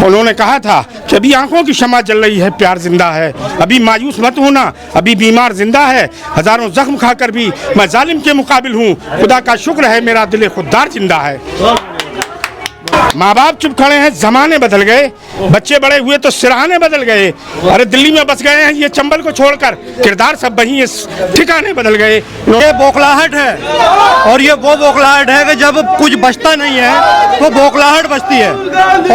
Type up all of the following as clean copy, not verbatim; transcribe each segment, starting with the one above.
उन्होंने कहा था कि अभी आंखों की शम्मा जल रही है, प्यार जिंदा है, अभी मायूस मत होना, अभी बीमार जिंदा है, हजारों जख्म खाकर भी मैं जालिम के मुकाबिल हूँ, खुदा का शुक्र है मेरा दिल खुददार जिंदा है। माँ बाप चुप खड़े हैं, जमाने बदल गए, बच्चे बड़े हुए तो सिरहाने बदल गए। अरे दिल्ली में बस गए हैं ये चंबल को छोड़कर, किरदार सब वही है, ठिकाने बदल गए। ये बौखलाहट है, और ये वो बौखलाहट है कि जब कुछ बचता नहीं है तो बौखलाहट बचती है,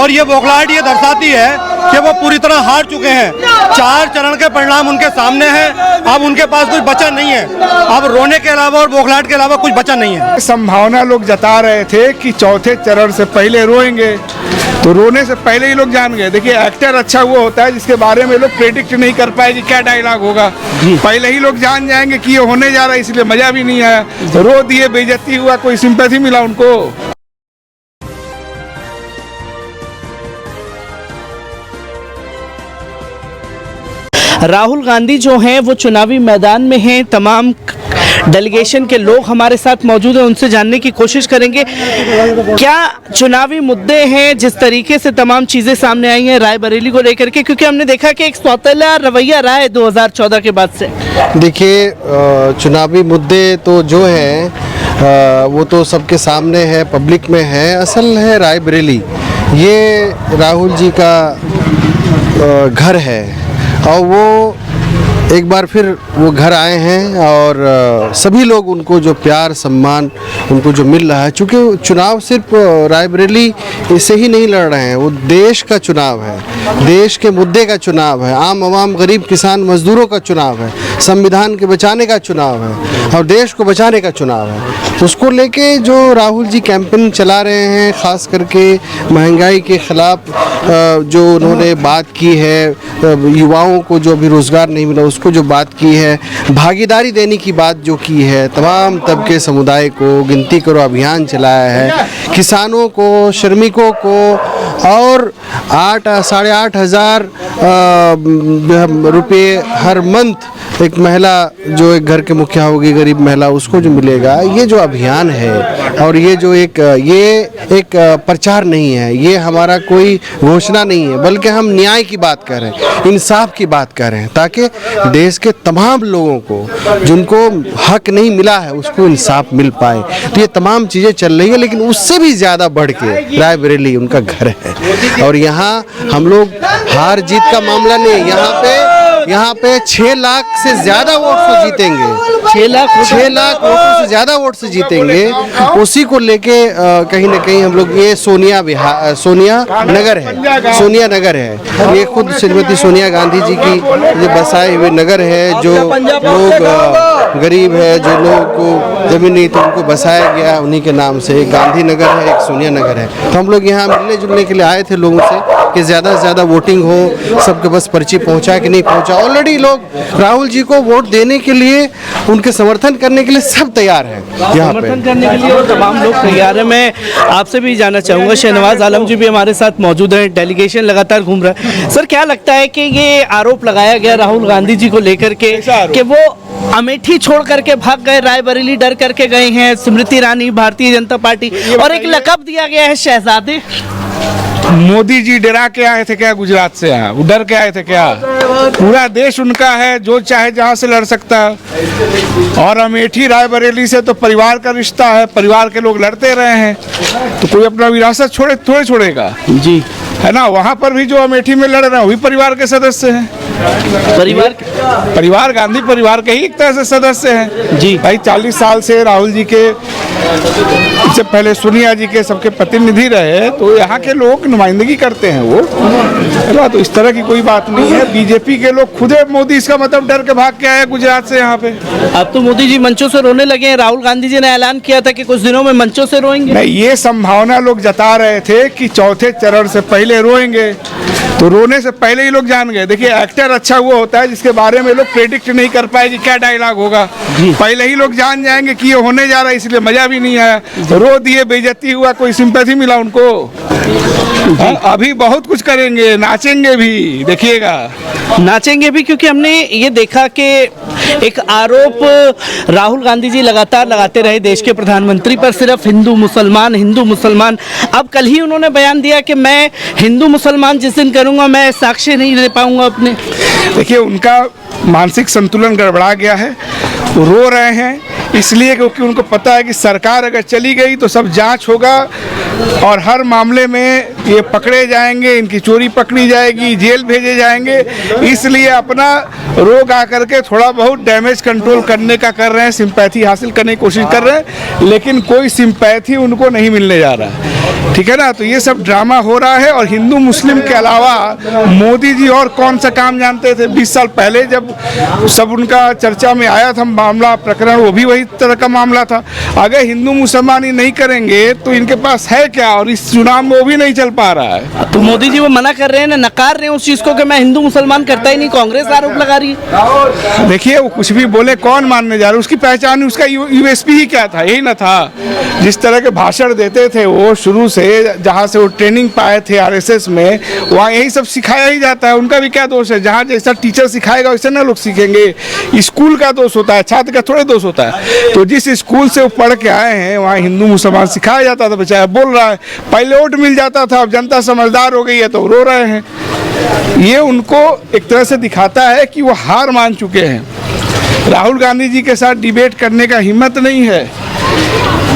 और ये बौखलाहट ये दर्शाती है कि वो पूरी तरह हार चुके हैं। 4 चरण के परिणाम उनके सामने हैं, अब उनके पास कुछ बचा नहीं है, अब रोने के अलावा और बौखलाहट के अलावा कुछ बचा नहीं है। संभावना लोग जता रहे थे कि चौथे चरण से पहले रोएंगे, तो रोने से पहले ही लोग जान गए। देखिए, एक्टर अच्छा वो होता है जिसके बारे में लोग प्रेडिक्ट नहीं कर पाए कि क्या डायलॉग होगा, पहले ही लोग जान जाएंगे कि ये होने जा रहा है, इसलिए मजा भी नहीं आया, तो रो दिए, बेइज्जती हुआ, कोई सिंपैथी मिला उनको। राहुल गांधी जो हैं वो चुनावी मैदान में हैं। तमाम डेलीगेशन के लोग हमारे साथ मौजूद हैं, उनसे जानने की कोशिश करेंगे क्या चुनावी मुद्दे हैं, जिस तरीके से तमाम चीज़ें सामने आई हैं रायबरेली को लेकर के, क्योंकि हमने देखा कि एक सौतेला रवैया रहा है 2014 के बाद से। देखिए, चुनावी मुद्दे तो जो हैं वो तो सबके सामने है, पब्लिक में है। असल है रायबरेली, ये राहुल जी का घर है, और वो एक बार फिर वो घर आए हैं, और सभी लोग उनको जो प्यार सम्मान उनको जो मिल रहा है, चूँकि चुनाव सिर्फ रायबरेली इससे ही नहीं लड़ रहे हैं, वो देश का चुनाव है, देश के मुद्दे का चुनाव है, आम आवाम गरीब किसान मजदूरों का चुनाव है, संविधान के बचाने का चुनाव है, और देश को बचाने का चुनाव है। तो उसको लेके जो राहुल जी कैंपेन चला रहे हैं, ख़ास करके महंगाई के ख़िलाफ़ जो उन्होंने बात की है, युवाओं को जो अभी रोज़गार नहीं मिला उसको जो बात की है, भागीदारी देने की बात जो की है, तमाम तबके समुदाय को गिनती करो अभियान चलाया है, किसानों को, श्रमिकों को, और 8-8.5 हज़ार रुपये हर मंथ एक महिला जो एक घर के मुखिया होगी, गरीब महिला, उसको जो मिलेगा। ये जो अभियान है, और ये जो एक प्रचार नहीं है, ये हमारा कोई घोषणा नहीं है, बल्कि हम न्याय की बात कर रहे हैं, इंसाफ की बात कर रहे हैं, ताकि देश के तमाम लोगों को जिनको हक नहीं मिला है उसको इंसाफ मिल पाए। तो ये तमाम चीज़ें चल रही है, लेकिन उससे भी ज़्यादा बढ़ के रायबरेली उनका घर है, और यहाँ हम लोग हार जीत का मामला नहीं, यहाँ पे 6 लाख से ज़्यादा वोट से जीतेंगे, 6 लाख वोटों से ज़्यादा वोट से जीतेंगे। उसी को लेके कहीं ना कहीं हम लोग, ये सोनिया नगर है, ये खुद श्रीमती सोनिया गांधी जी की ये बसाए हुए नगर है, जो लोग गरीब है, जो लोगों को जमीन नहीं तो उनको बसाया गया उन्हीं के नाम से। एक गांधी नगर है, एक सोनिया नगर है। तो हम लोग यहाँ मिलने जुलने के लिए आए थे लोगों से कि ज़्यादा से ज़्यादा वोटिंग हो, सबके बस पर्ची पहुँचा कि नहीं पहुँचा। ऑलरेडी लोग राहुल जी को वोट देने के लिए, उनके समर्थन करने के लिए सब तैयार हैं, यहाँ समर्थन करने के लिए और तमाम लोग तैयार हैं। मैं आपसे भी जानना चाहूँगा, शहनवाज आलम जी भी हमारे साथ मौजूद हैं, डेलीगेशन लगातार घूम रहा है। सर, क्या लगता है कि ये आरोप लगाया गया राहुल गांधी जी को लेकर के कि वो अमेठी छोड़ करके भाग गए, रायबरेली डर करके गए हैं, स्मृति ईरानी, भारतीय जनता पार्टी, और एक लक़ब दिया गया है शहजादे। मोदी जी डरा के आए थे क्या गुजरात से? यहाँ वो डर के आए थे क्या? पूरा देश उनका है, जो चाहे जहाँ से लड़ सकता है। और अमेठी रायबरेली से तो परिवार का रिश्ता है, परिवार के लोग लड़ते रहे हैं, तो कोई अपना विरासत थोड़े छोड़ेगा जी, है ना। वहाँ पर भी जो अमेठी में लड़ रहे हैं वही परिवार के सदस्य हैं, परिवार गांधी परिवार के ही एक तरह से सदस्य हैं जी। भाई 40 साल से राहुल जी के, इससे पहले सोनिया जी के सबके प्रतिनिधि रहे, तो यहाँ के लोग नुमाइंदगी करते हैं वो, तो इस तरह की कोई बात नहीं है। बीजेपी के लोग खुद मोदी, इसका मतलब डर के भाग के आए गुजरात से यहाँ पे। अब तो मोदी जी मंचों से रोने लगे हैं, राहुल गांधी जी ने ऐलान किया था कि कुछ दिनों में मंचों से रोएंगे। नहीं, ये संभावना लोग जता रहे थे कि चौथे चरण से पहले रोएंगे, तो रोने से पहले ही लोग जान गए। देखिए, एक्टर अच्छा वो होता है जिसके बारे में लोग प्रेडिक्ट नहीं कर पाए कि क्या डायलॉग होगा, पहले ही लोग जान जाएंगे कि ये होने जा रहा है, इसलिए मजा भी नहीं आया, रो दिए, बेइज्जती हुआ, कोई सिंपैथी मिला उनको। अभी बहुत कुछ करेंगे, नाचेंगे भी, देखिएगा नाचेंगे भी, क्योंकि हमने ये देखा कि एक आरोप राहुल गांधी जी लगातार लगाते रहे देश के प्रधानमंत्री पर, सिर्फ हिंदू मुसलमान हिंदू मुसलमान। अब कल ही उन्होंने बयान दिया कि मैं हिंदू मुसलमान जिस दिन करूंगा मैं साक्ष्य नहीं दे पाऊंगा अपने। देखिए, उनका मानसिक संतुलन गड़बड़ा गया है। वो रो रहे हैं इसलिए क्योंकि उनको पता है कि सरकार अगर चली गई तो सब जांच होगा और हर मामले में ये पकड़े जाएंगे, इनकी चोरी पकड़ी जाएगी, जेल भेजे जाएंगे। इसलिए अपना रोग आकर के थोड़ा बहुत डैमेज कंट्रोल करने का कर रहे हैं, सिंपैथी हासिल करने की कोशिश कर रहे हैं, लेकिन कोई सिंपैथी उनको नहीं मिलने जा रहा है। ठीक है ना, तो ये सब ड्रामा हो रहा है। और हिंदू मुस्लिम के अलावा मोदी जी और कौन सा काम जानते थे? 20 साल पहले जब सब उनका चर्चा में आया था मामला प्रकरण, वो भी वही तरह का मामला था। अगर हिंदू मुसलमान ही नहीं करेंगे तो इनके पास है क्या? और इस चुनाव में वो भी नहीं चल पा रहा है। तो मोदी जी वो मना कर रहे हैं ना, नकार रहे हैं उस चीज को कि मैं हिंदू मुसलमान करता ही नहीं। कांग्रेस आरोप लगा रही है। देखिए, वो कुछ भी बोले कौन मानने जा रहा है? उसकी पहचान, उसका यूएसपी ही क्या था? यही ना था। जिस तरह के भाषण देते थे वो शुरू से, जहाँ से वो ट्रेनिंग पाए थे आरएसएस में, वहाँ यही सब सिखाया ही जाता है। उनका भी क्या दोष है? जहाँ जैसा टीचर सिखाएगा वैसे ना लोग सीखेंगे। स्कूल का दोष होता है, छात्र का थोड़े दोष होता है। तो जिस स्कूल से वो पढ़ के आए हैं वहाँ हिंदू मुसलमान सिखाया जाता था। बेचारा बोल रहा है, पहले वोट मिल जाता था, अब जनता समझदार हो गई है तो रो रहे हैं। ये उनको एक तरह से दिखाता है कि वो हार मान चुके हैं। राहुल गांधी जी के साथ डिबेट करने का हिम्मत नहीं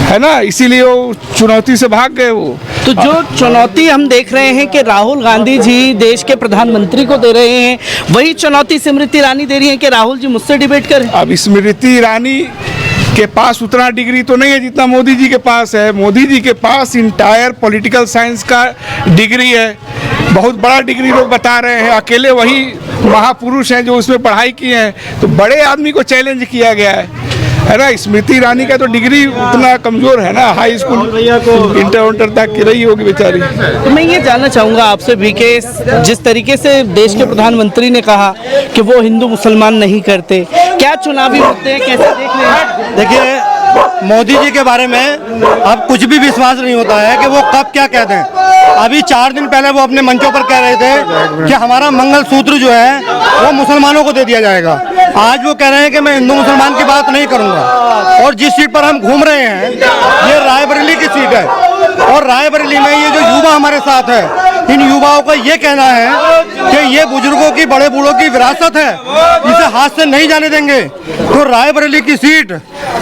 है ना, इसीलिए वो चुनौती से भाग गए। वो तो जो चुनौती हम देख रहे हैं कि राहुल गांधी जी देश के प्रधानमंत्री को दे रहे हैं, वही चुनौती स्मृति ईरानी दे रही है कि राहुल जी मुझसे डिबेट करें। अब स्मृति ईरानी के पास उतना डिग्री तो नहीं है जितना मोदी जी के पास है। मोदी जी के पास इंटायर पॉलिटिकल साइंस का डिग्री है, बहुत बड़ा डिग्री लोग बता रहे हैं। अकेले वही महापुरुष हैं जो उसमें पढ़ाई किए हैं। तो बड़े आदमी को चैलेंज किया गया है ना। स्मृति ईरानी का तो डिग्री उतना कमजोर है ना, हाई स्कूल इंटर तक की रही होगी बेचारी। तो मैं ये जानना चाहूँगा आपसे भी कि जिस तरीके से देश के प्रधानमंत्री ने कहा कि वो हिंदू मुसलमान नहीं करते, क्या चुनावी मुद्दे हैं, कैसे देख रहे हैं? देखिए, मोदी जी के बारे में अब कुछ भी विश्वास नहीं होता है कि वो कब क्या कहते हैं। अभी 4 दिन पहले वो अपने मंचों पर कह रहे थे कि हमारा मंगलसूत्र जो है वो मुसलमानों को दे दिया जाएगा। आज वो कह रहे हैं कि मैं हिंदू मुसलमान की बात नहीं करूंगा। और जिस सीट पर हम घूम रहे हैं ये रायबरेली की सीट है, और रायबरेली में ये जो युवा हमारे साथ है, इन युवाओं का ये कहना है कि ये बुजुर्गों की, बड़े बूढ़ों की विरासत है, इसे हाथ से नहीं जाने देंगे। तो रायबरेली की सीट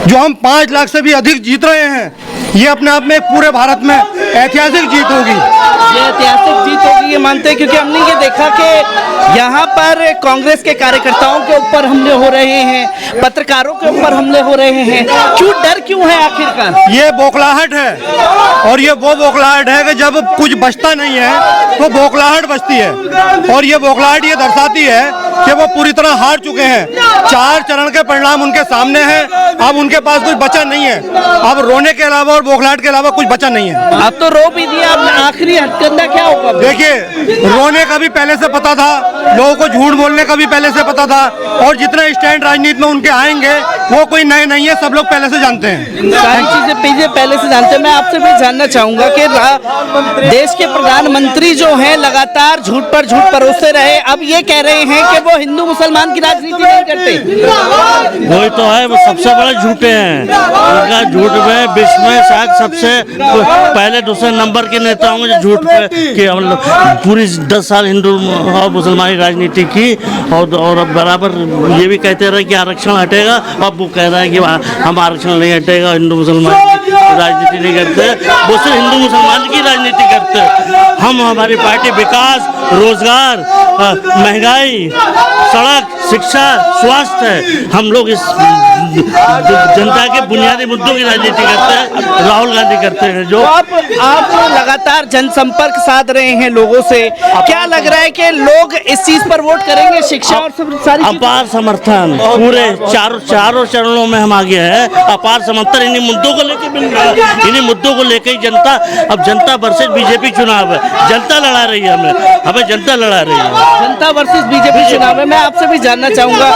जो हम 5 लाख से भी अधिक जीत रहे हैं, ये अपने आप में पूरे भारत में ऐतिहासिक जीत होगी। ये ऐतिहासिक जीत होगी ये मानते हैं, क्योंकि हमने ये देखा कि यहाँ पर कांग्रेस के कार्यकर्ताओं के ऊपर हमले हो रहे हैं, पत्रकारों के ऊपर हमले हो रहे हैं। क्यों, डर क्यों है आखिरकार? ये बौखलाहट है, और ये वो बौखलाहट है कि जब कुछ बचता नहीं है तो बौखलाहट बचती है। और ये बौखलाहट ये दर्शाती है कि वो पूरी तरह हार चुके हैं। 4 चरण के परिणाम उनके सामने हैं, अब उनके पास कुछ बचा नहीं है। अब रोने के अलावा और बौखलाहट के अलावा कुछ बचा नहीं है। अब तो रो भी दिया, अब आखिरी हथकंडा क्या होगा? देखिए, रोने का भी पहले से पता था, लोगों को झूठ बोलने का भी पहले से पता था, और जितने स्टैंड राजनीति में उनके आएंगे वो कोई नए नहीं है, सब लोग पहले से जानते हैं। सारी चीजें पहले से जानते हैं। मैं आपसे भी जानना चाहूंगा कि देश के प्रधानमंत्री जो हैं लगातार झूठ पर झूठ परोसते रहे, अब ये कह रहे हैं कि वो हिंदू मुसलमान की राजनीति नहीं करते। वही तो है, वो सबसे बड़े झूठे हैं। उनका झूठ में विश्व में शायद सबसे पहले दूसरे नंबर के नेता होंगे जो झूठ कि हम लोग पूरी 10 साल हिंदू और मुसलमान की राजनीति की, और बराबर ये भी कहते रहे कि आरक्षण हटेगा। अब वो कह रहा है कि हम आरक्षण नहीं हटेगा, हिंदू मुसलमान की राजनीति नहीं करते, वो सिर्फ हिंदू मुसलमान की राजनीति करते। हम, हमारी पार्टी विकास, रोजगार, महंगाई, सड़क, शिक्षा, स्वास्थ्य है। हम लोग इस जनता के बुनियादी मुद्दों की राजनीति करते हैं, राहुल गांधी करते हैं। जो आप लगातार जनसंपर्क साध रहे हैं लोगों से, क्या लग रहा है कि लोग इस चीज पर वोट करेंगे? शिक्षा और सारी अपार समर्थन, पूरे चारों चरणों में हम आगे हैं। अपार समर्थन इन्हीं मुद्दों को लेकर मिल रहा है। इन्हीं मुद्दों को लेकर जनता, अब जनता वर्सेस बीजेपी चुनाव है, जनता लड़ा रही है, हमें जनता लड़ा रही है। जनता वर्सेस बीजेपी चुनाव है। मैं आपसे भी जानना चाहूंगा,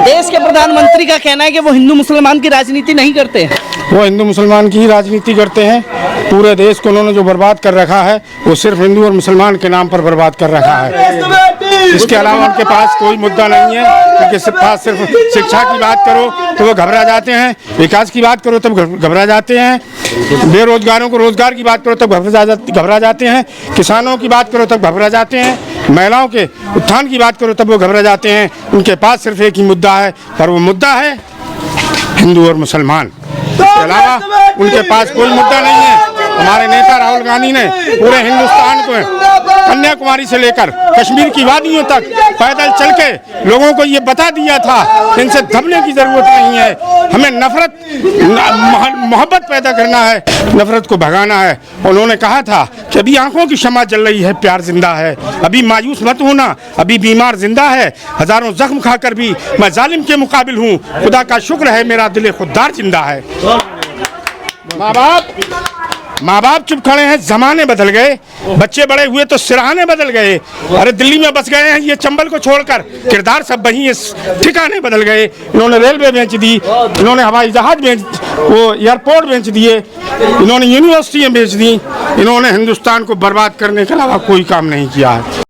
देश के प्रधानमंत्री का कहना है कि वो हिंदू मुसलमान की राजनीति नहीं करते हैं। वो हिंदू मुसलमान की ही राजनीति करते हैं। पूरे देश को उन्होंने जो बर्बाद कर रखा है वो सिर्फ हिंदू और मुसलमान के नाम पर बर्बाद कर रखा है। इसके अलावा उनके पास कोई मुद्दा नहीं है, क्योंकि सिर्फ शिक्षा की बात करो तो वो घबरा जाते हैं, विकास की बात करो तब घबरा जाते हैं, बेरोजगारों को रोजगार की बात करो तब घबरा जाते हैं, किसानों की बात करो तब घबरा जाते हैं, महिलाओं के उत्थान की बात करो तब वो घबरा जाते हैं। उनके पास सिर्फ एक ही मुद्दा है, पर वो मुद्दा है हिंदू और मुसलमान। इसके अलावा उनके पास कोई मुद्दा नहीं है। हमारे नेता राहुल गांधी ने पूरे हिंदुस्तान को कन्याकुमारी से लेकर कश्मीर की वादियों तक पैदल चल के लोगों को ये बता दिया था इनसे दबने की जरूरत नहीं है, हमें मोहब्बत पैदा करना है, नफरत को भगाना है। उन्होंने कहा था कि अभी आंखों की शमा जल रही है, प्यार जिंदा है, अभी मायूस मत होना, अभी बीमार जिंदा है, हजारों जख्म खाकर भी मैं जालिम के मुकाबिल हूँ, खुदा का शुक्र है मेरा दिल खुददार जिंदा है। माँ बाप चुप खड़े हैं, जमाने बदल गए, बच्चे बड़े हुए तो सिरहाने बदल गए। अरे दिल्ली में बस गए हैं ये चंबल को छोड़कर, किरदार सब वही, ठिकाने बदल गए। इन्होंने रेलवे बेच दी, इन्होंने हवाई जहाज वो एयरपोर्ट बेच दिए, इन्होंने यूनिवर्सिटियाँ बेच दी, इन्होंने हिंदुस्तान को बर्बाद करने के अलावा कोई काम नहीं किया है।